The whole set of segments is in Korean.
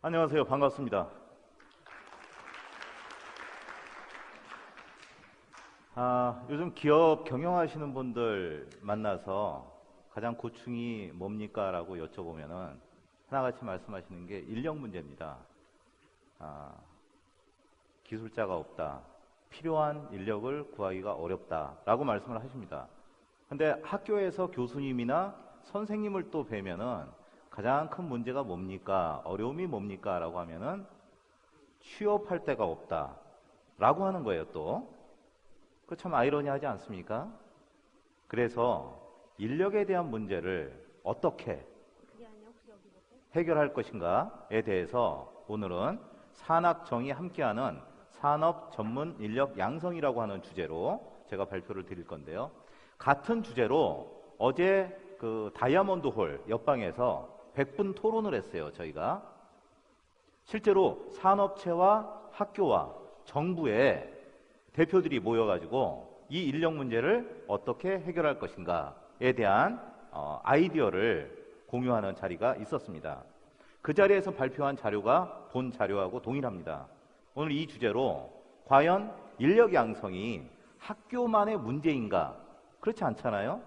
안녕하세요. 반갑습니다. 요즘 기업 경영하시는 분들 만나서 가장 고충이 뭡니까? 라고 여쭤보면은 하나같이 말씀하시는 게 인력 문제입니다. 기술자가 없다. 필요한 인력을 구하기가 어렵다. 라고 말씀을 하십니다. 근데 학교에서 교수님이나 선생님을 또 뵈면은 가장 큰 문제가 뭡니까? 어려움이 뭡니까? 라고 하면은 취업할 데가 없다. 라고 하는 거예요, 또. 그 참 아이러니하지 않습니까? 그래서 인력에 대한 문제를 어떻게 해결할 것인가에 대해서 오늘은 산학정이 함께하는 산업 전문 인력 양성이라고 하는 주제로 제가 발표를 드릴 건데요. 같은 주제로 어제 그 다이아몬드 홀 옆방에서 100분 토론을 했어요, 저희가. 실제로 산업체와 학교와 정부의 대표들이 모여가지고 이 인력 문제를 어떻게 해결할 것인가에 대한 아이디어를 공유하는 자리가 있었습니다. 그 자리에서 발표한 자료가 본 자료하고 동일합니다. 오늘 이 주제로 과연 인력 양성이 학교만의 문제인가? 그렇지 않잖아요.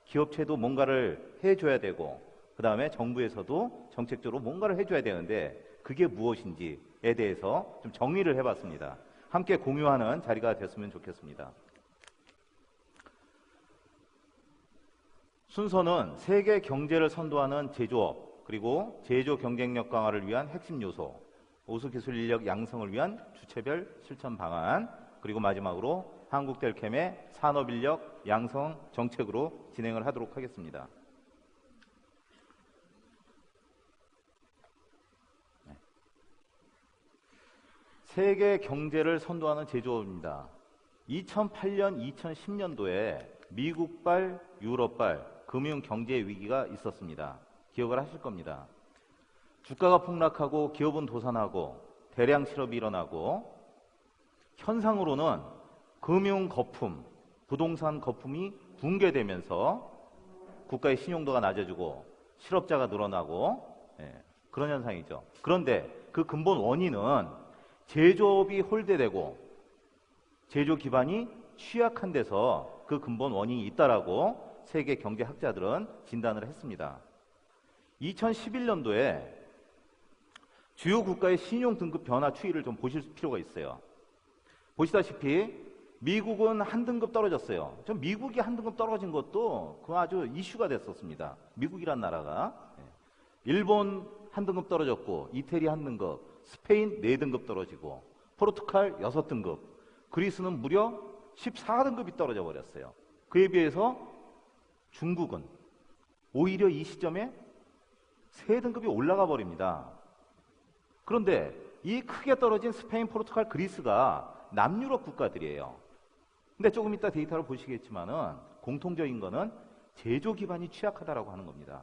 기업체도 뭔가를 해줘야 되고 그 다음에 정부에서도 정책적으로 뭔가를 해줘야 되는데 그게 무엇인지에 대해서 좀 정리를 해봤습니다. 함께 공유하는 자리가 됐으면 좋겠습니다. 순서는 세계 경제를 선도하는 제조업, 그리고 제조 경쟁력 강화를 위한 핵심 요소, 우수기술 인력 양성을 위한 주체별 실천 방안, 그리고 마지막으로 한국텔캠의 산업인력 양성 정책으로 진행을 하도록 하겠습니다. 세계 경제를 선도하는 제조업입니다. 2008년, 2010년도에 미국발, 유럽발 금융 경제 위기가 있었습니다. 기억을 하실 겁니다. 주가가 폭락하고 기업은 도산하고 대량 실업이 일어나고 현상으로는 금융 거품, 부동산 거품이 붕괴되면서 국가의 신용도가 낮아지고 실업자가 늘어나고 그런 현상이죠. 그런데 그 근본 원인은 제조업이 홀대되고 제조 기반이 취약한 데서 그 근본 원인이 있다라고 세계 경제학자들은 진단을 했습니다. 2011년도에 주요 국가의 신용 등급 변화 추이를 좀 보실 필요가 있어요. 보시다시피 미국은 한 등급 떨어졌어요. 좀 미국이 한 등급 떨어진 것도 그 아주 이슈가 됐었습니다. 미국이란 나라가. 일본 한 등급 떨어졌고 이태리 한 등급, 스페인 4등급 떨어지고 포르투갈 6등급, 그리스는 무려 14등급이 떨어져 버렸어요. 그에 비해서 중국은 오히려 이 시점에 3등급이 올라가 버립니다. 그런데 이 크게 떨어진 스페인, 포르투갈, 그리스가 남유럽 국가들이에요. 근데 조금 이따 데이터를 보시겠지만은 공통적인 거는 제조 기반이 취약하다라고 하는 겁니다.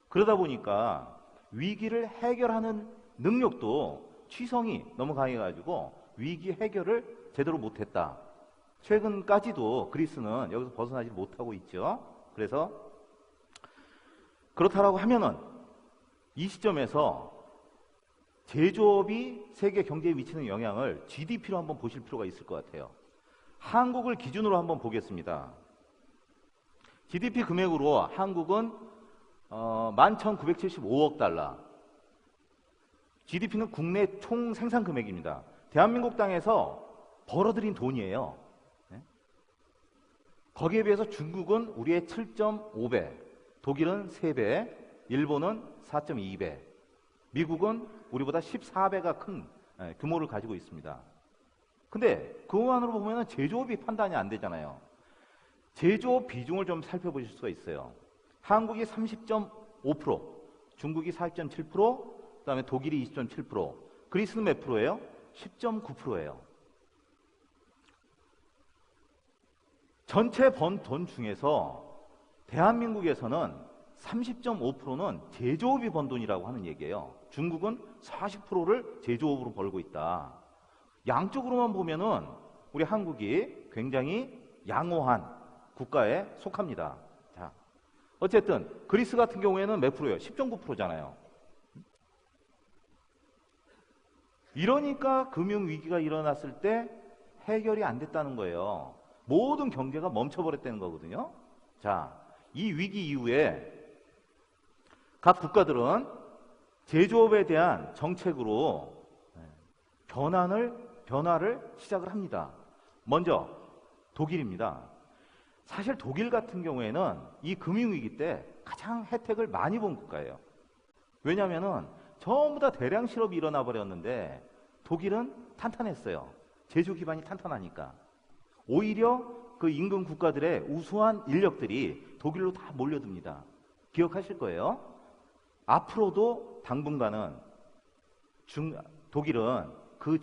그러다 보니까 위기를 해결하는 능력도 취성이 너무 강해가지고 위기 해결을 제대로 못했다. 최근까지도 그리스는 여기서 벗어나지 못하고 있죠. 그래서 그렇다라고 하면은 이 시점에서 제조업이 세계 경제에 미치는 영향을 GDP로 한번 보실 필요가 있을 것 같아요. 한국을 기준으로 한번 보겠습니다. GDP 금액으로 한국은 11,975억 달러. GDP는 국내 총 생산 금액입니다. 대한민국 땅에서 벌어들인 돈이에요. 거기에 비해서 중국은 우리의 7.5배, 독일은 3배, 일본은 4.2배, 미국은 우리보다 14배가 큰 규모를 가지고 있습니다. 근데 그것만으로 보면 제조업이 판단이 안 되잖아요. 제조업 비중을 좀 살펴보실 수가 있어요. 한국이 30.5%, 중국이 4.7%, 그 다음에 독일이 20.7%, 그리스는 몇 프로예요? 10.9%예요. 전체 번 돈 중에서 대한민국에서는 30.5%는 제조업이 번 돈이라고 하는 얘기예요. 중국은 40%를 제조업으로 벌고 있다. 양쪽으로만 보면은 우리 한국이 굉장히 양호한 국가에 속합니다. 자, 어쨌든 그리스 같은 경우에는 몇 프로예요? 10.9%잖아요. 이러니까 금융위기가 일어났을 때 해결이 안 됐다는 거예요. 모든 경제가 멈춰버렸다는 거거든요. 자, 이 위기 이후에 각 국가들은 제조업에 대한 정책으로 변화를 시작을 합니다. 먼저 독일입니다. 사실 독일 같은 경우에는 이 금융위기 때 가장 혜택을 많이 본 국가예요. 왜냐하면 전부 다 대량 실업이 일어나 버렸는데 독일은 탄탄했어요. 제조 기반이 탄탄하니까. 오히려 그 인근 국가들의 우수한 인력들이 독일로 다 몰려듭니다. 기억하실 거예요. 앞으로도 당분간은 독일은 그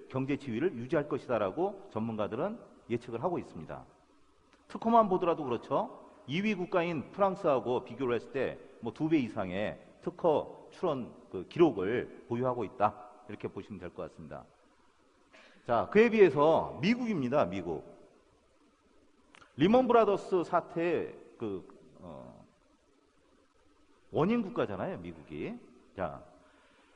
경제 지위를 유지할 것이다라고 전문가들은 예측을 하고 있습니다. 특허만 보더라도 그렇죠. 2위 국가인 프랑스하고 비교를 했을 때 뭐 2배 이상의 특허 출원 그 기록을 보유하고 있다. 이렇게 보시면 될 것 같습니다. 자, 그에 비해서 미국입니다. 미국. 리먼 브라더스 사태의 원인 국가잖아요. 미국이. 자,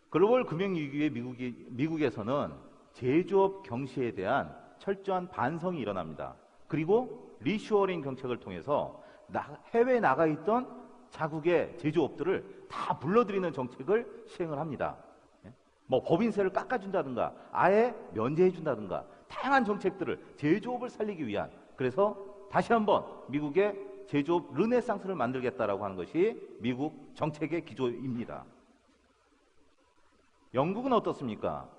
글로벌 금융위기에 미국에서는 제조업 경시에 대한 철저한 반성이 일어납니다. 그리고 리쇼어링 정책을 통해서 해외에 나가 있던 자국의 제조업들을 다 불러들이는 정책을 시행을 합니다. 뭐 법인세를 깎아준다든가 아예 면제해준다든가 다양한 정책들을 제조업을 살리기 위한, 그래서 다시 한번 미국의 제조업 르네상스를 만들겠다라고 하는 것이 미국 정책의 기조입니다. 영국은 어떻습니까?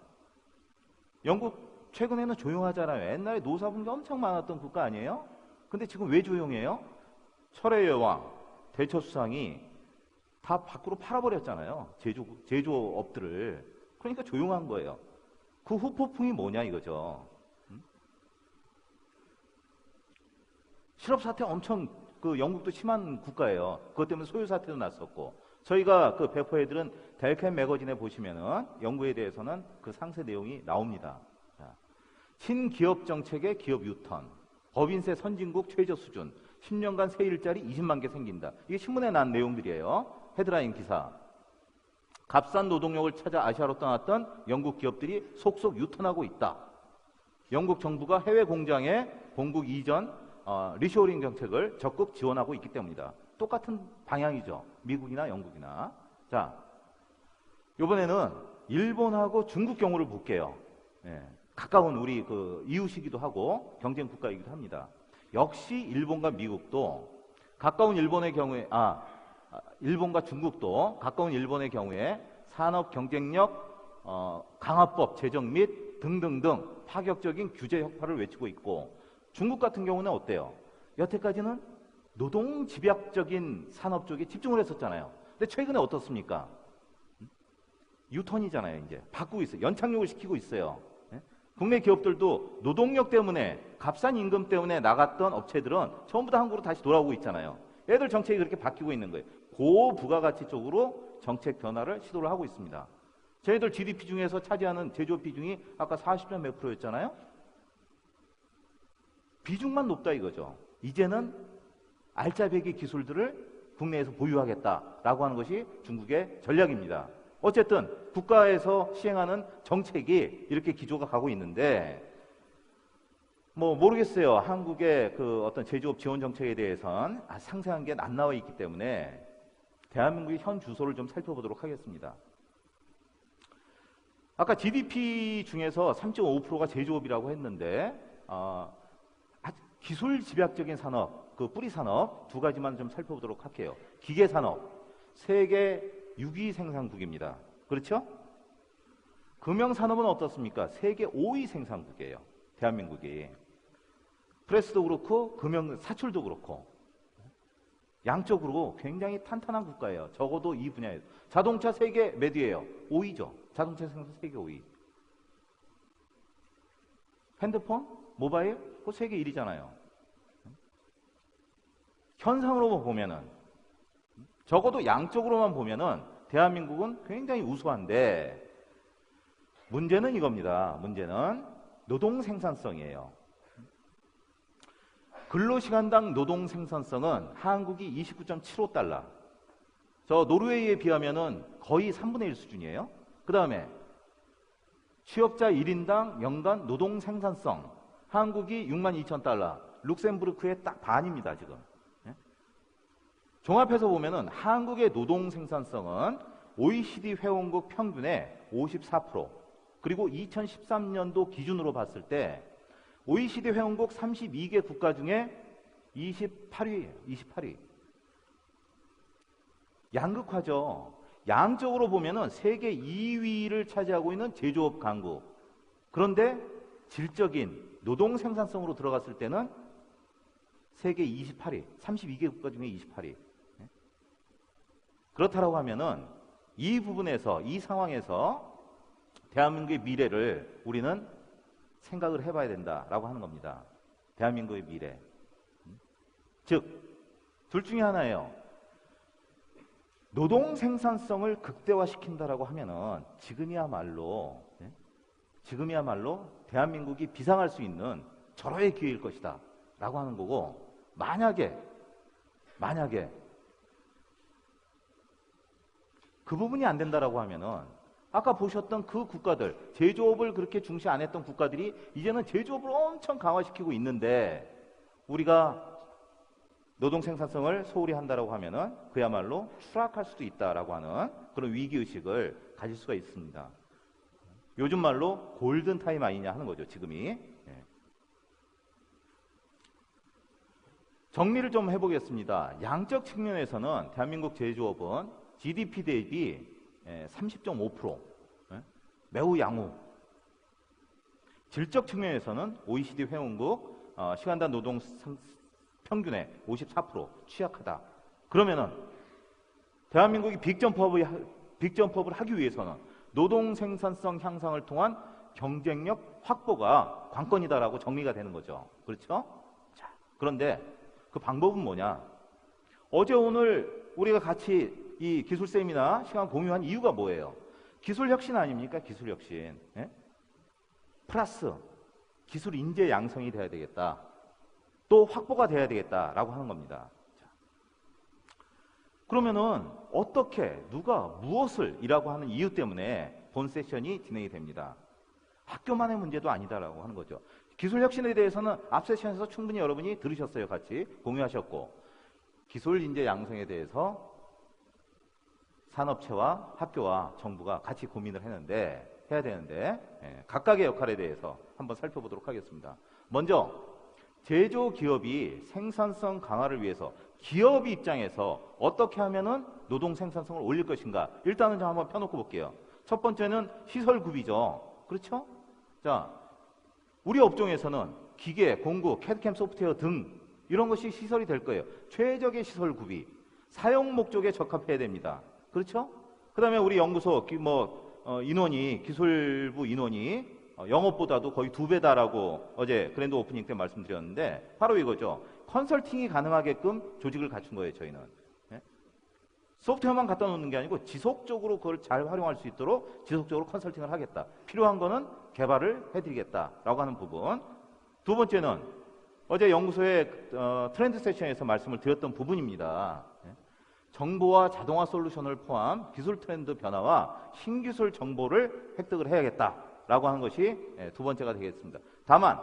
영국 최근에는 조용하잖아요. 옛날에 노사분기 엄청 많았던 국가 아니에요? 근데 지금 왜 조용해요? 철의 여왕, 대처수상이 다 밖으로 팔아버렸잖아요. 제조업들을. 그러니까 조용한 거예요. 그 후폭풍이 뭐냐 이거죠. 실업 사태 엄청 영국도 심한 국가예요. 그것 때문에 소유 사태도 났었고, 저희가 배포해드린 델캠 매거진에 보시면은 영국에 대해서는 그 상세 내용이 나옵니다. 자, 신기업 정책의 기업 유턴, 법인세 선진국 최저 수준, 10년간 새 일자리 20만 개 생긴다. 이게 신문에 난 내용들이에요. 헤드라인 기사. 값싼 노동력을 찾아 아시아로 떠났던 영국 기업들이 속속 유턴하고 있다. 영국 정부가 해외 공장의 본국 이전, 리쇼어링 정책을 적극 지원하고 있기 때문이다. 똑같은 방향이죠. 미국이나 영국이나. 자, 이번에는 일본하고 중국 경우를 볼게요. 가까운 우리 이웃이기도 하고 경쟁 국가이기도 합니다. 역시 일본과 미국도 가까운 일본의 경우에 일본과 중국도 가까운 일본의 경우에 산업 경쟁력 강화법 제정 및 등등등 파격적인 규제 혁파를 외치고 있고, 중국 같은 경우는 어때요? 여태까지는 노동 집약적인 산업 쪽에 집중을 했었잖아요. 근데 최근에 어떻습니까? 유턴이잖아요. 이제 바꾸고 있어요. 연착륙을 시키고 있어요. 국내 기업들도 노동력 때문에, 값싼 임금 때문에 나갔던 업체들은 전부 다 한국으로 다시 돌아오고 있잖아요. 얘들 정책이 그렇게 바뀌고 있는 거예요. 고부가가치 쪽으로 정책 변화를 시도를 하고 있습니다. 저희들 GDP 중에서 차지하는 제조업 비중이 아까 40몇 몇 프로였잖아요. 비중만 높다 이거죠. 이제는 알짜배기 기술들을 국내에서 보유하겠다라고 하는 것이 중국의 전략입니다. 어쨌든 국가에서 시행하는 정책이 이렇게 기조가 가고 있는데, 모르겠어요. 한국의 어떤 제조업 지원 정책에 대해서는 상세한 게 안 나와 있기 때문에 대한민국의 현 주소를 좀 살펴보도록 하겠습니다. 아까 GDP 중에서 3.5%가 제조업이라고 했는데, 기술 집약적인 산업, 뿌리 산업 두 가지만 좀 살펴보도록 할게요. 기계 산업, 세계 6위 생산국입니다. 그렇죠? 금융 산업은 어떻습니까? 세계 5위 생산국이에요. 대한민국이. 프레스도 그렇고 금융 사출도 그렇고 양적으로 굉장히 탄탄한 국가예요. 적어도 이 분야에서. 자동차 세계 몇 위예요? 5위죠. 자동차 생산 세계 5위. 핸드폰, 모바일, 그 세계 1위잖아요. 현상으로 보면은, 적어도 양적으로만 보면은 대한민국은 굉장히 우수한데, 문제는 이겁니다. 문제는 노동 생산성이에요. 근로시간당 노동 생산성은 한국이 29.75달러. 저 노르웨이에 비하면은 거의 3분의 1 수준이에요. 그 다음에 취업자 1인당 연간 노동 생산성, 한국이 62,000달러, 룩셈부르크의 딱 반입니다, 지금. 예? 종합해서 보면은 한국의 노동 생산성은 OECD 회원국 평균의 54%, 그리고 2013년도 기준으로 봤을 때 OECD 회원국 32개 국가 중에 28위예요. 28위. 양극화죠. 양적으로 보면은 세계 2위를 차지하고 있는 제조업 강국. 그런데 질적인 노동 생산성으로 들어갔을 때는 세계 28위, 32개 국가 중에 28위. 그렇다라고 하면은 이 부분에서, 이 상황에서 대한민국의 미래를 우리는 생각을 해봐야 된다라고 하는 겁니다. 대한민국의 미래. 즉, 둘 중에 하나예요. 노동 생산성을 극대화시킨다라고 하면은 지금이야말로 대한민국이 비상할 수 있는 절호의 기회일 것이다 라고 하는 거고, 만약에 그 부분이 안 된다라고 하면은 아까 보셨던 그 국가들, 제조업을 그렇게 중시 안 했던 국가들이 이제는 제조업을 엄청 강화시키고 있는데 우리가 노동 생산성을 소홀히 한다라고 하면은 그야말로 추락할 수도 있다라고 하는 그런 위기의식을 가질 수가 있습니다. 요즘 말로 골든타임 아니냐 하는 거죠, 지금이. 정리를 좀 해보겠습니다. 양적 측면에서는 대한민국 제조업은 GDP 대비 30.5%, 매우 양호. 질적 측면에서는 OECD 회원국 시간당 노동 평균의 54% 취약하다. 그러면은 대한민국이 빅점프업을 하기 위해서는 노동 생산성 향상을 통한 경쟁력 확보가 관건이다라고 정리가 되는 거죠. 그렇죠? 자, 그런데 그 방법은 뭐냐? 어제 오늘 우리가 같이 이 기술 세미나 시간 공유한 이유가 뭐예요? 기술 혁신 아닙니까? 기술 혁신. 플러스 기술 인재 양성이 돼야 되겠다. 또 확보가 돼야 되겠다라고 하는 겁니다. 자, 그러면은 어떻게 누가 무엇을 이라고 하는 이유 때문에 본 세션이 진행이 됩니다. 학교만의 문제도 아니다라고 하는 거죠. 기술 혁신에 대해서는 앞 세션에서 충분히 여러분이 들으셨어요. 같이 공유하셨고, 기술 인재 양성에 대해서 산업체와 학교와 정부가 같이 고민을 해야 되는데 각각의 역할에 대해서 한번 살펴보도록 하겠습니다. 먼저 제조기업이 생산성 강화를 위해서 기업 입장에서 어떻게 하면은 노동 생산성을 올릴 것인가, 일단은 좀 한번 펴놓고 볼게요. 첫 번째는 시설구비죠. 그렇죠? 자, 우리 업종에서는 기계, 공구, 캐드캠 소프트웨어 등 이런 것이 시설이 될 거예요. 최적의 시설구비, 사용 목적에 적합해야 됩니다. 그렇죠? 그 다음에 우리 연구소 인원이, 기술부 인원이 영업보다도 거의 2배다라고 어제 그랜드 오프닝 때 말씀드렸는데 바로 이거죠. 컨설팅이 가능하게끔 조직을 갖춘 거예요, 저희는. 소프트웨어만 갖다 놓는 게 아니고 지속적으로 그걸 잘 활용할 수 있도록 지속적으로 컨설팅을 하겠다. 필요한 거는 개발을 해드리겠다라고 하는 부분. 두 번째는 어제 연구소의 트렌드 세션에서 말씀을 드렸던 부분입니다. 정보와 자동화 솔루션을 포함 기술 트렌드 변화와 신기술 정보를 획득을 해야겠다라고 하는 것이 두 번째가 되겠습니다. 다만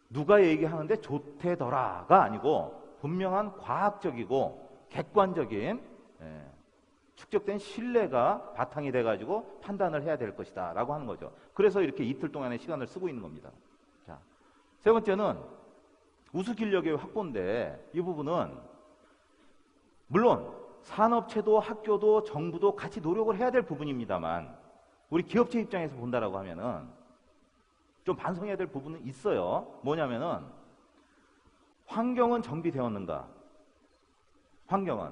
누가 얘기하는데 좋대더라가 아니고 분명한 과학적이고 객관적인 축적된 신뢰가 바탕이 돼가지고 판단을 해야 될 것이다 라고 하는 거죠. 그래서 이렇게 이틀 동안의 시간을 쓰고 있는 겁니다. 자, 세 번째는 우수기력의 확보인데 이 부분은 물론 산업체도 학교도 정부도 같이 노력을 해야 될 부분입니다만 우리 기업체 입장에서 본다라고 하면은 좀 반성해야 될 부분은 있어요. 뭐냐면은 환경은 정비되었는가? 환경은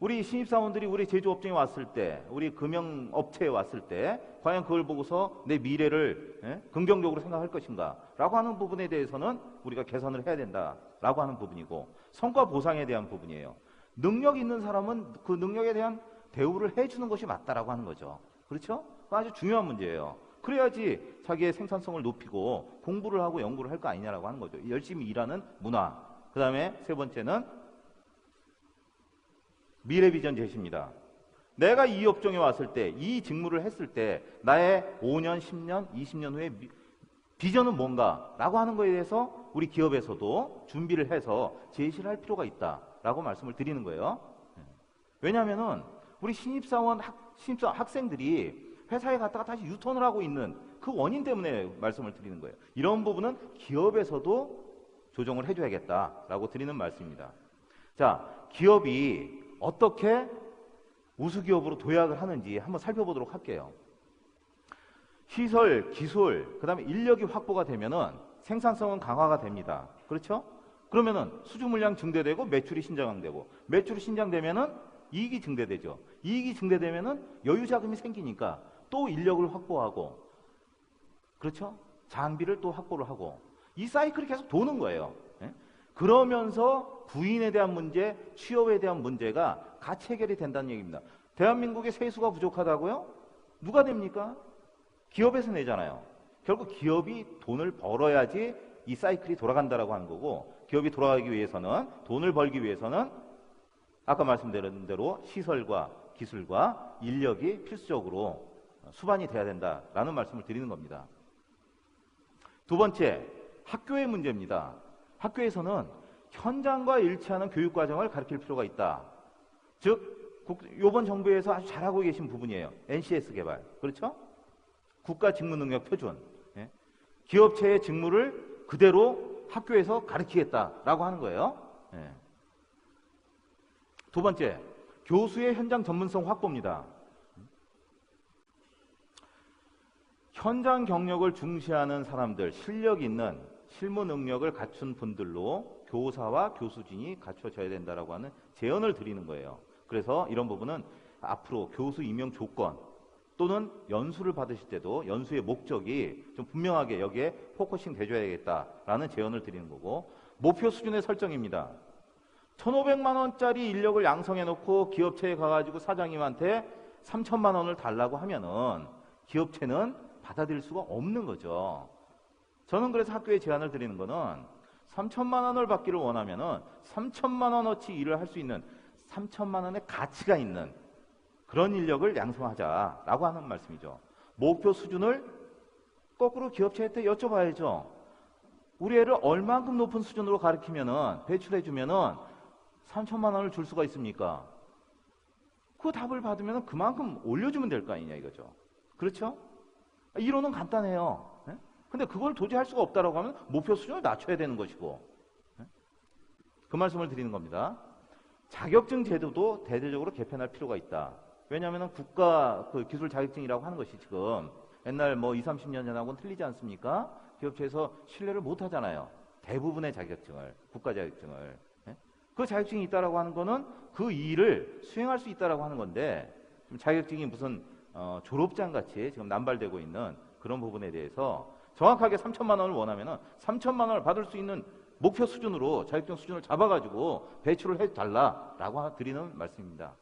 우리 신입사원들이 우리 제조업종에 왔을 때, 우리 금융업체에 왔을 때 과연 그걸 보고서 내 미래를 긍정적으로 생각할 것인가 라고 하는 부분에 대해서는 우리가 개선을 해야 된다라고 하는 부분이고, 성과 보상에 대한 부분이에요. 능력 있는 사람은 그 능력에 대한 대우를 해주는 것이 맞다라고 하는 거죠. 그렇죠? 아주 중요한 문제예요. 그래야지 자기의 생산성을 높이고 공부를 하고 연구를 할 거 아니냐라고 하는 거죠. 열심히 일하는 문화. 그 다음에 세 번째는 미래 비전 제시입니다. 내가 이 업종에 왔을 때, 이 직무를 했을 때 나의 5년, 10년, 20년 후에 비전은 뭔가 라고 하는 거에 대해서 우리 기업에서도 준비를 해서 제시를 할 필요가 있다라고 말씀을 드리는 거예요. 왜냐하면은 우리 신입사원 학생들이 회사에 갔다가 다시 유턴을 하고 있는 그 원인 때문에 말씀을 드리는 거예요. 이런 부분은 기업에서도 조정을 해줘야겠다라고 드리는 말씀입니다. 자, 기업이 어떻게 우수기업으로 도약을 하는지 한번 살펴보도록 할게요. 시설, 기술, 그 다음에 인력이 확보가 되면은 생산성은 강화가 됩니다. 그렇죠? 그러면은 수주 물량 증대되고 매출이 신장되고, 매출이 신장되면은 이익이 증대되죠. 이익이 증대되면은 여유 자금이 생기니까 또 인력을 확보하고, 그렇죠? 장비를 또 확보를 하고, 이 사이클이 계속 도는 거예요. 예? 그러면서 부인에 대한 문제, 취업에 대한 문제가 같이 해결이 된다는 얘기입니다. 대한민국의 세수가 부족하다고요? 누가 됩니까? 기업에서 내잖아요. 결국 기업이 돈을 벌어야지 이 사이클이 돌아간다라고 하는 거고, 기업이 돌아가기 위해서는, 돈을 벌기 위해서는 아까 말씀드린 대로 시설과 기술과 인력이 필수적으로 수반이 돼야 된다라는 말씀을 드리는 겁니다. 두 번째, 학교의 문제입니다. 학교에서는 현장과 일치하는 교육 과정을 가르칠 필요가 있다. 즉, 이번 정부에서 아주 잘하고 계신 부분이에요. NCS 개발. 그렇죠? 국가 직무 능력 표준. 예? 기업체의 직무를 그대로 학교에서 가르치겠다라고 하는 거예요. 예. 두 번째, 교수의 현장 전문성 확보입니다. 현장 경력을 중시하는 사람들, 실력 있는 실무 능력을 갖춘 분들로 교사와 교수진이 갖춰져야 된다라고 하는 제언을 드리는 거예요. 그래서 이런 부분은 앞으로 교수 임용 조건 또는 연수를 받으실 때도 연수의 목적이 좀 분명하게 여기에 포커싱 돼줘야겠다라는 제언을 드리는 거고, 목표 수준의 설정입니다. 1,500만 원짜리 인력을 양성해 놓고 기업체에 가가지고 사장님한테 3,000만 원을 달라고 하면은 기업체는 받아들일 수가 없는 거죠. 저는 그래서 학교에 제안을 드리는 거는 3,000만 원을 받기를 원하면은 3,000만 원어치 일을 할 수 있는 3,000만 원의 가치가 있는 그런 인력을 양성하자라고 하는 말씀이죠. 목표 수준을 거꾸로 기업체한테 여쭤봐야죠. 우리 애를 얼만큼 높은 수준으로 가르치면은, 배출해주면은 3,000만 원을 줄 수가 있습니까? 그 답을 받으면 그만큼 올려주면 될 거 아니냐 이거죠. 그렇죠? 이론은 간단해요. 예? 근데 그걸 도저히 할 수가 없다라고 하면 목표 수준을 낮춰야 되는 것이고, 예? 그 말씀을 드리는 겁니다. 자격증 제도도 대대적으로 개편할 필요가 있다. 왜냐하면 국가 그 기술 자격증이라고 하는 것이 지금 옛날 뭐 20, 30년 전하고는 틀리지 않습니까? 기업체에서 신뢰를 못 하잖아요. 대부분의 자격증을, 국가 자격증을. 예? 그 자격증이 있다라고 하는 거는 그 일을 수행할 수 있다라고 하는 건데, 지금 자격증이 무슨 졸업장 같이 지금 남발되고 있는 그런 부분에 대해서 정확하게 3,000만 원을 원하면은 3,000만 원을 받을 수 있는 목표 수준으로 자격증 수준을 잡아가지고 배출을 해달라라고 드리는 말씀입니다.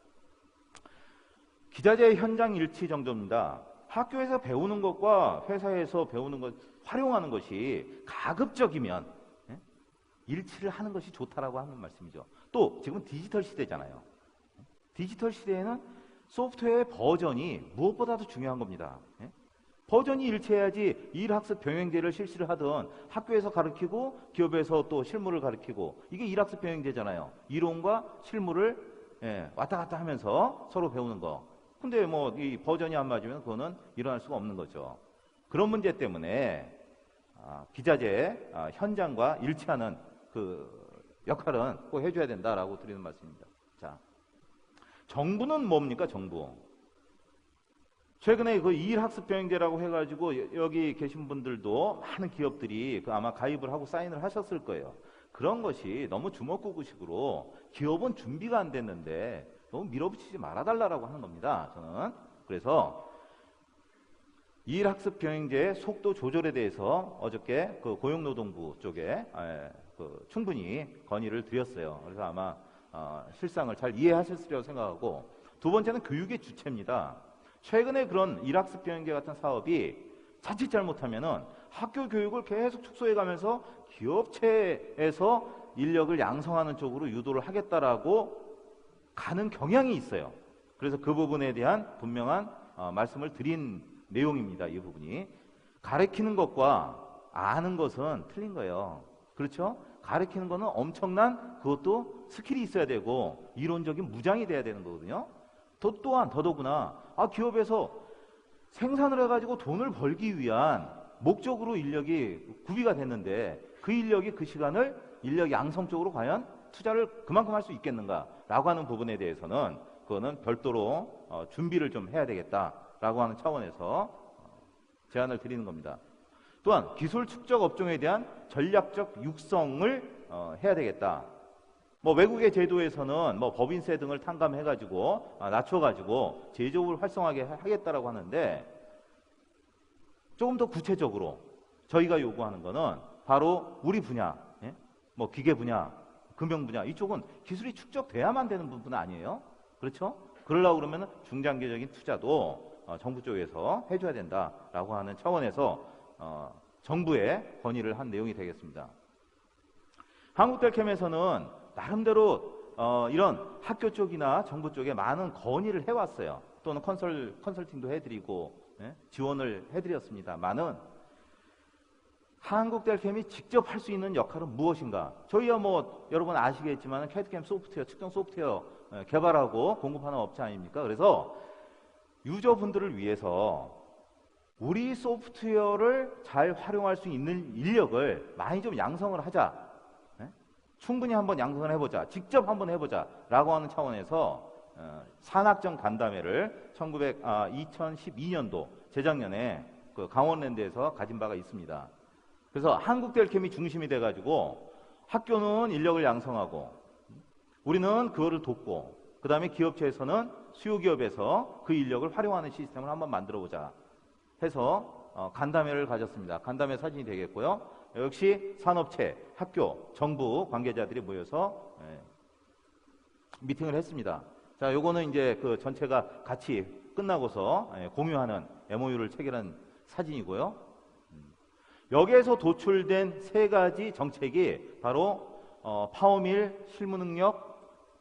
기자재 현장 일치 정도입니다. 학교에서 배우는 것과 회사에서 배우는 것, 활용하는 것이 가급적이면 일치를 하는 것이 좋다라고 하는 말씀이죠. 또 지금 디지털 시대잖아요. 디지털 시대에는 소프트웨어의 버전이 무엇보다도 중요한 겁니다. 버전이 일치해야지 일학습 병행제를 실시를 하든 학교에서 가르치고 기업에서 또 실무를 가르치고, 이게 일학습 병행제잖아요. 이론과 실무를 왔다 갔다 하면서 서로 배우는 거. 근데 뭐 이 버전이 안 맞으면 그거는 일어날 수가 없는 거죠. 그런 문제 때문에 기자재 현장과 일치하는 그 역할은 꼭 해줘야 된다라고 드리는 말씀입니다. 자, 정부는 뭡니까? 정부. 최근에 그 일학습병행제라고 해가지고 여기 계신 분들도 많은 기업들이 그 아마 가입을 하고 사인을 하셨을 거예요. 그런 것이 너무 주먹구구식으로 기업은 준비가 안 됐는데 너무 밀어붙이지 말아달라고 하는 겁니다. 저는 그래서 일학습병행제의 속도 조절에 대해서 어저께 그 고용노동부 쪽에 충분히 건의를 드렸어요. 그래서 아마 실상을 잘 이해하셨으리라고 생각하고, 두 번째는 교육의 주체입니다. 최근에 그런 일학습 병행제 같은 사업이 자칫 잘못하면은 학교 교육을 계속 축소해 가면서 기업체에서 인력을 양성하는 쪽으로 유도를 하겠다라고 가는 경향이 있어요. 그래서 그 부분에 대한 분명한 말씀을 드린 내용입니다. 이 부분이. 가르치는 것과 아는 것은 틀린 거예요. 그렇죠? 가르치는 거는 엄청난 그것도 스킬이 있어야 되고 이론적인 무장이 돼야 되는 거거든요. 또한 더더구나 기업에서 생산을 해가지고 돈을 벌기 위한 목적으로 인력이 구비가 됐는데 그 인력이 그 시간을 인력 양성적으로 과연 투자를 그만큼 할 수 있겠는가라고 하는 부분에 대해서는 그거는 별도로 준비를 좀 해야 되겠다라고 하는 차원에서 제안을 드리는 겁니다. 또한 기술 축적 업종에 대한 전략적 육성을 해야 되겠다. 뭐 외국의 제도에서는 뭐 법인세 등을 탕감해가지고 낮춰가지고 제조업을 활성화하게 하겠다라고 하는데 조금 더 구체적으로 저희가 요구하는 거는 바로 우리 분야, 뭐 기계 분야, 금융 분야 이쪽은 기술이 축적돼야만 되는 부분은 아니에요. 그렇죠? 그러려고 그러면 중장기적인 투자도 정부 쪽에서 해줘야 된다라고 하는 차원에서 정부에 건의를 한 내용이 되겠습니다. 한국텔캠에서는 나름대로 이런 학교 쪽이나 정부 쪽에 많은 건의를 해왔어요. 또는 컨설팅도 해드리고 지원을 해드렸습니다만은 한국텔캠이 직접 할 수 있는 역할은 무엇인가? 저희야 뭐 여러분 아시겠지만 캐드캠 소프트웨어, 측정 소프트웨어 개발하고 공급하는 업체 아닙니까? 그래서 유저분들을 위해서 우리 소프트웨어를 잘 활용할 수 있는 인력을 많이 좀 양성을 하자. 충분히 한번 양성을 해보자. 직접 한번 해보자. 라고 하는 차원에서 산학정 간담회를 2012년도 재작년에 그 강원랜드에서 가진 바가 있습니다. 그래서 한국텔캠이 중심이 돼가지고 학교는 인력을 양성하고 우리는 그거를 돕고 그 다음에 기업체에서는 수요기업에서 그 인력을 활용하는 시스템을 한번 만들어보자 해서 간담회를 가졌습니다. 간담회 사진이 되겠고요. 역시 산업체, 학교, 정부 관계자들이 모여서 미팅을 했습니다. 자, 요거는 이제 그 전체가 같이 끝나고서 공유하는 MOU를 체결한 사진이고요. 여기에서 도출된 세 가지 정책이 바로 파워밀 실무능력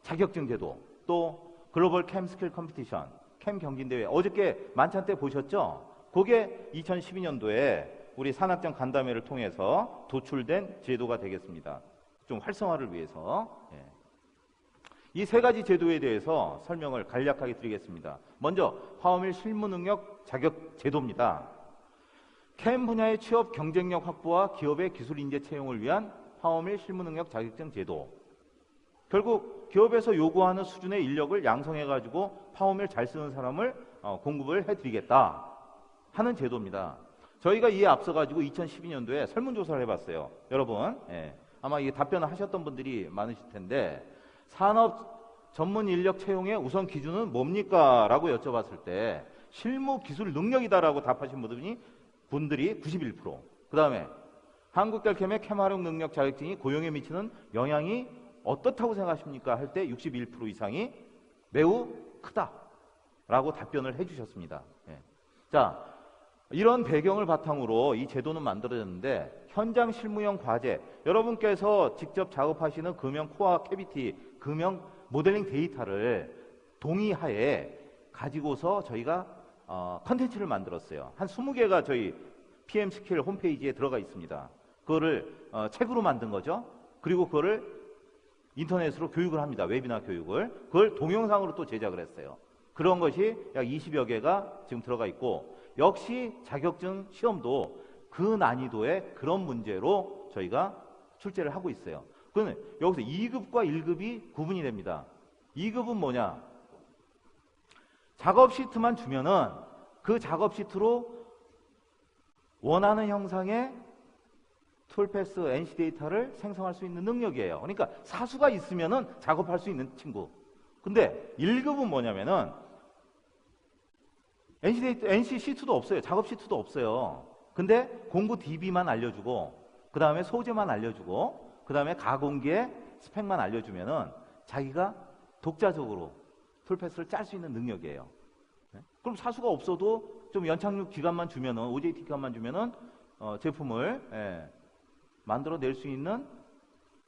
자격증 제도, 또 글로벌 캠 스킬 컴피티션, 캠 경진대회 어저께 만찬 때 보셨죠? 그게 2012년도에 우리 산학정 간담회를 통해서 도출된 제도가 되겠습니다. 좀 활성화를 위해서. 이 세 가지 제도에 대해서 설명을 간략하게 드리겠습니다. 먼저 파워밀 실무능력 자격 제도입니다. 캠 분야의 취업 경쟁력 확보와 기업의 기술 인재 채용을 위한 파워밀 실무능력 자격증 제도. 결국 기업에서 요구하는 수준의 인력을 양성해가지고 파워밀 잘 쓰는 사람을 공급을 해드리겠다 하는 제도입니다. 저희가 이에 앞서가지고 2012년도에 설문조사를 해봤어요. 여러분, 아마 이게 답변을 하셨던 분들이 많으실 텐데 산업 전문 인력 채용의 우선 기준은 뭡니까? 라고 여쭤봤을 때 실무 기술 능력이다라고 답하신 분들이 91%. 그 다음에 한국텔캠의 캠 활용 능력 자격증이 고용에 미치는 영향이 어떻다고 생각하십니까? 할 때 61% 이상이 매우 크다라고 답변을 해주셨습니다. 자, 이런 배경을 바탕으로 이 제도는 만들어졌는데 현장 실무형 과제, 여러분께서 직접 작업하시는 금형 코어 캐비티, 금형 모델링 데이터를 동의하에 가지고서 저희가 컨텐츠를 만들었어요. 한 20개가 저희 PM 스킬 홈페이지에 들어가 있습니다. 그거를 책으로 만든 거죠. 그리고 그거를 인터넷으로 교육을 합니다. 웨비나 교육을. 그걸 동영상으로 또 제작을 했어요. 그런 것이 약 20여 개가 지금 들어가 있고 역시 자격증 시험도 그 난이도의 그런 문제로 저희가 출제를 하고 있어요. 그러면 여기서 2급과 1급이 구분이 됩니다. 2급은 뭐냐? 작업 시트만 주면은 그 작업 시트로 원하는 형상의 툴패스 NC 데이터를 생성할 수 있는 능력이에요. 그러니까 사수가 있으면은 작업할 수 있는 친구. 근데 1급은 뭐냐면은 NC 시트도 없어요. 작업 시트도 없어요. 근데 공구 DB만 알려주고 그 다음에 소재만 알려주고 그 다음에 가공기의 스펙만 알려주면은 자기가 독자적으로 툴패스를 짤 수 있는 능력이에요. 그럼 사수가 없어도 좀 연착륙 기간만 주면은 OJT 기간만 주면은 제품을 만들어낼 수 있는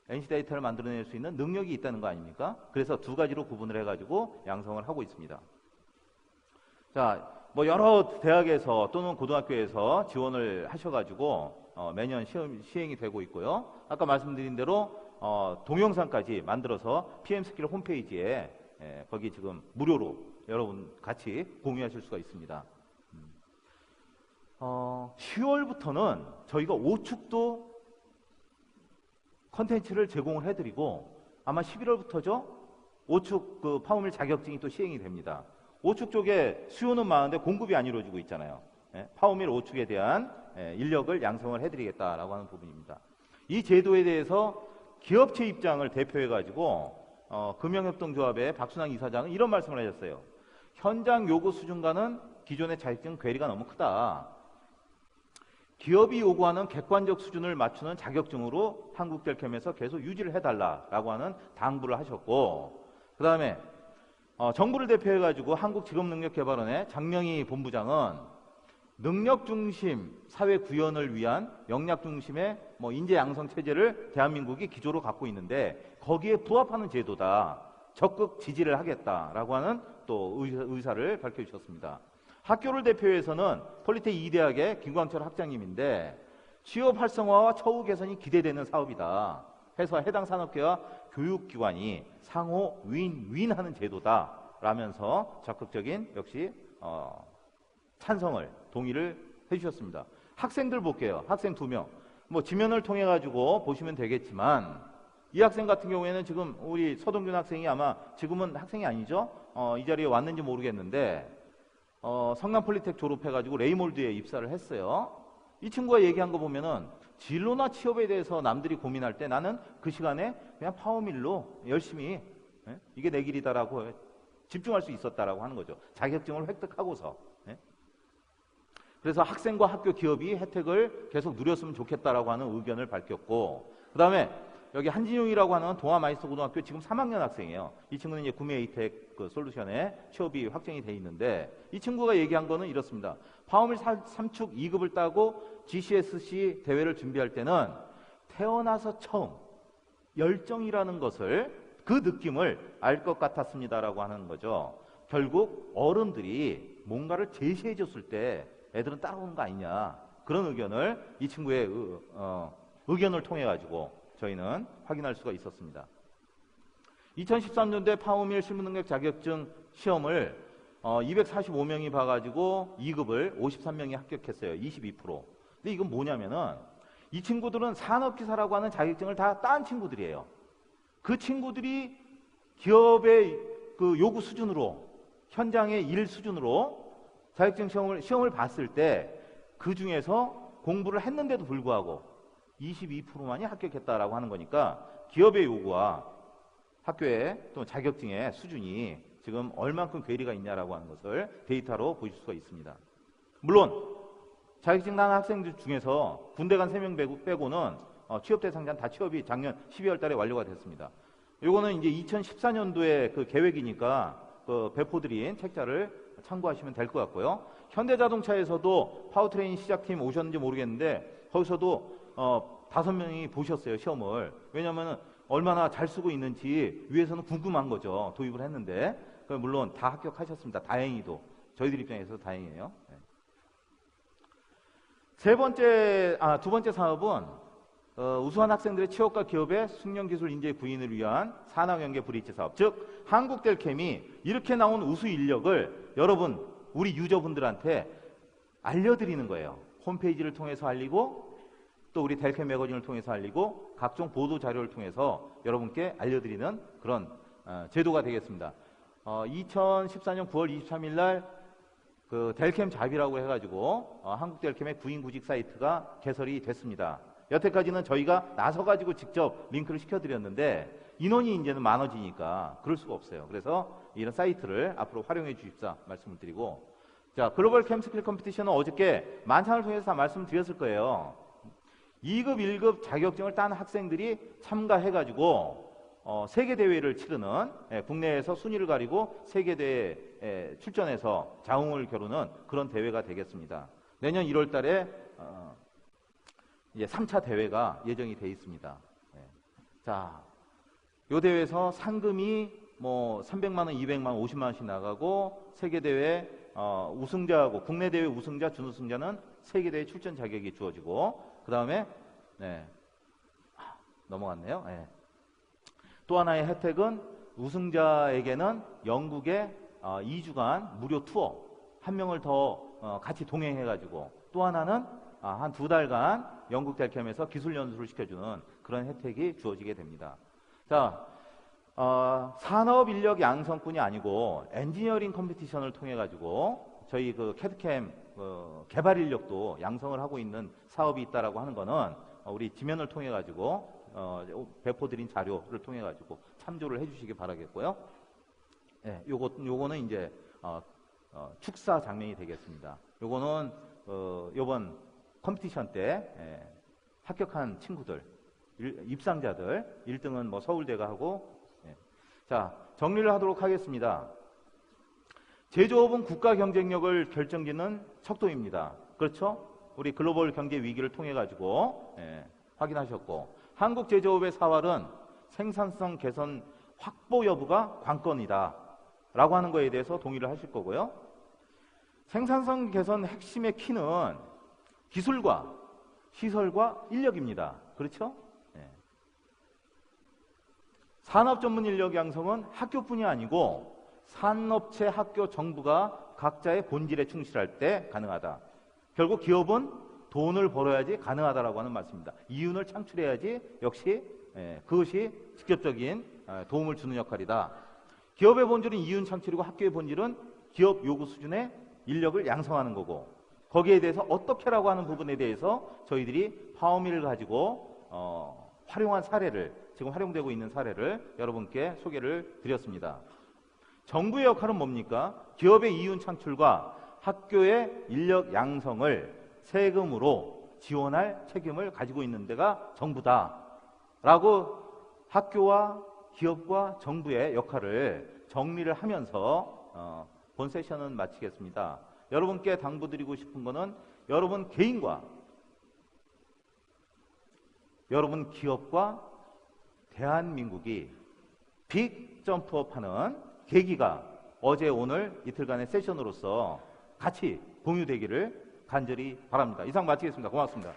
NC 데이터를 만들어낼 수 있는 능력이 있다는 거 아닙니까? 그래서 두 가지로 구분을 해가지고 양성을 하고 있습니다. 자, 뭐 여러 대학에서 또는 고등학교에서 지원을 하셔가지고 매년 시행이 되고 있고요. 아까 말씀드린 대로 동영상까지 만들어서 PM스킬 홈페이지에 거기 지금 무료로 여러분 같이 공유하실 수가 있습니다. 10월부터는 저희가 오축도 컨텐츠를 제공을 해드리고 아마 11월부터죠. 오축 그 파워밀 자격증이 또 시행이 됩니다. 오축 쪽에 수요는 많은데 공급이 안 이루어지고 있잖아요. 파워밀 오축에 대한 인력을 양성을 해드리겠다라고 하는 부분입니다. 이 제도에 대해서 기업체 입장을 대표해가지고 금융협동조합의 박순환 이사장은 이런 말씀을 하셨어요. 현장 요구 수준과는 기존의 자격증 괴리가 너무 크다. 기업이 요구하는 객관적 수준을 맞추는 자격증으로 한국델캠에서 계속 유지를 해달라라고 하는 당부를 하셨고, 그 다음에 정부를 대표해가지고 한국직업능력개발원의 장명희 본부장은 능력중심 사회 구현을 위한 역량중심의 인재 양성 체제를 대한민국이 기조로 갖고 있는데 거기에 부합하는 제도다. 적극 지지를 하겠다라고 하는 또 의사를 밝혀주셨습니다. 학교를 대표해서는 폴리텍 2대학의 김광철 학장님인데 취업 활성화와 처우 개선이 기대되는 사업이다. 해서 해당 산업계와 교육기관이 상호 윈윈하는 제도다. 라면서 적극적인 역시 찬성을 동의를 해주셨습니다. 학생들 볼게요. 학생 2명. 지면을 통해 가지고 보시면 되겠지만 이 학생 같은 경우에는 지금 우리 서동균 학생이 아마 지금은 학생이 아니죠. 이 자리에 왔는지 모르겠는데 성남폴리텍 졸업해가지고 레이몰드에 입사를 했어요. 이 친구가 얘기한 거 보면은 진로나 취업에 대해서 남들이 고민할 때 나는 그 시간에 그냥 파워밀로 열심히 이게 내 길이다라고 집중할 수 있었다라고 하는 거죠. 자격증을 획득하고서. 그래서 학생과 학교 기업이 혜택을 계속 누렸으면 좋겠다라고 하는 의견을 밝혔고, 그 다음에 여기 한진용이라고 하는 동아마이스터 고등학교 지금 3학년 학생이에요. 이 친구는 이제 구매 에이텍 솔루션에 취업이 확정이 돼 있는데 이 친구가 얘기한 거는 이렇습니다. 파워밀 3축 2급을 따고 GCSC 대회를 준비할 때는 태어나서 처음 열정이라는 것을 그 느낌을 알 것 같았습니다라고 하는 거죠. 결국 어른들이 뭔가를 제시해 줬을 때 애들은 따라오는 거 아니냐, 그런 의견을 이 친구의 의견을 통해 가지고 저희는 확인할 수가 있었습니다. 2013년도에 파워밀 실무능력 자격증 시험을 245명이 봐가지고 2급을 53명이 합격했어요. 22%. 근데 이건 뭐냐면은 이 친구들은 산업기사라고 하는 자격증을 다 딴 친구들이에요. 그 친구들이 기업의 그 요구 수준으로, 현장의 일 수준으로 자격증 시험을 봤을 때 그 중에서 공부를 했는데도 불구하고 22%만이 합격했다라고 하는 거니까 기업의 요구와 학교의 또 자격증의 수준이 지금 얼만큼 괴리가 있냐라고 하는 것을 데이터로 보실 수가 있습니다. 물론 자격증 난 학생들 중에서 군대 간 3명 빼고는 취업 대상자는 다 취업이 작년 12월 달에 완료가 됐습니다. 요거는 이제 2014년도에 그 계획이니까 그 배포드린 책자를 참고하시면 될 것 같고요. 현대자동차에서도 파워트레인 시작팀 오셨는지 모르겠는데 거기서도 5명이 보셨어요, 시험을. 왜냐하면 얼마나 잘 쓰고 있는지 위에서는 궁금한 거죠. 도입을 했는데. 물론 다 합격하셨습니다. 다행히도. 저희들 입장에서 다행이에요. 두 번째 사업은 우수한 학생들의 취업과 기업의 숙련기술 인재 구인을 위한 산학연계 브릿지 사업. 즉 한국델캠이 이렇게 나온 우수 인력을 여러분, 우리 유저분들한테 알려드리는 거예요. 홈페이지를 통해서 알리고 또 우리 델캠 매거진을 통해서 알리고 각종 보도 자료를 통해서 여러분께 알려드리는 그런 제도가 되겠습니다. 2014년 9월 23일 날 그 델캠 잡이라고 해가지고 한국델캠의 구인구직 사이트가 개설이 됐습니다. 여태까지는 저희가 나서가지고 직접 링크를 시켜드렸는데 인원이 이제는 많아지니까 그럴 수가 없어요. 그래서 이런 사이트를 앞으로 활용해 주십사 말씀을 드리고, 자, 글로벌 캠스킬 컴피티션은 어저께 만찬을 통해서 다 말씀드렸을 거예요. 2급, 1급 자격증을 딴 학생들이 참가해가지고 세계대회를 치르는, 국내에서 순위를 가리고 세계대회에 출전해서 자웅을 겨루는 그런 대회가 되겠습니다. 내년 1월 달에 이제 3차 대회가 예정이 돼 있습니다. 자, 이 대회에서 상금이 300만 원, 200만 원, 50만 원씩 나가고 세계대회 우승자하고 국내 대회 우승자, 준우승자는 세계 대회 출전 자격이 주어지고 그 다음에 넘어갔네요. 또 하나의 혜택은 우승자에게는 영국의 2주간 무료 투어 한 명을 더 같이 동행해가지고 또 하나는 한 2달간 영국 델캠에서 기술 연수를 시켜주는 그런 혜택이 주어지게 됩니다. 자, 산업 인력 양성뿐이 아니고 엔지니어링 컴피티션을 통해 가지고 저희 그 캐드캠 개발 인력도 양성을 하고 있는 사업이 있다라고 하는 거는 우리 지면을 통해 가지고 배포드린 자료를 통해 가지고 참조를 해주시기 바라겠고요. 요거는 이제 축사 장면이 되겠습니다. 요거는 요번 컴피티션 때 합격한 친구들, 입상자들 1등은 뭐 서울대가 하고. 자, 정리를 하도록 하겠습니다. 제조업은 국가 경쟁력을 결정짓는 척도입니다. 그렇죠? 우리 글로벌 경제 위기를 통해 가지고 확인하셨고, 한국 제조업의 사활은 생산성 개선 확보 여부가 관건이다 라고 하는 거에 대해서 동의를 하실 거고요. 생산성 개선 핵심의 키는 기술과 시설과 인력입니다. 그렇죠? 산업 전문 인력 양성은 학교뿐이 아니고 산업체, 학교, 정부가 각자의 본질에 충실할 때 가능하다. 결국 기업은 돈을 벌어야지 가능하다라고 하는 말씀입니다. 이윤을 창출해야지 역시 그것이 직접적인 도움을 주는 역할이다. 기업의 본질은 이윤 창출이고 학교의 본질은 기업 요구 수준의 인력을 양성하는 거고, 거기에 대해서 어떻게라고 하는 부분에 대해서 저희들이 파워밀을 가지고 활용한 사례를, 지금 활용되고 있는 사례를 여러분께 소개를 드렸습니다. 정부의 역할은 뭡니까? 기업의 이윤 창출과 학교의 인력 양성을 세금으로 지원할 책임을 가지고 있는 데가 정부다 라고 학교와 기업과 정부의 역할을 정리를 하면서 본 세션은 마치겠습니다. 여러분께 당부드리고 싶은 거는 여러분 개인과 여러분 기업과 대한민국이 빅 점프업하는 계기가 어제 오늘 이틀간의 세션으로서 같이 공유되기를 간절히 바랍니다. 이상 마치겠습니다. 고맙습니다.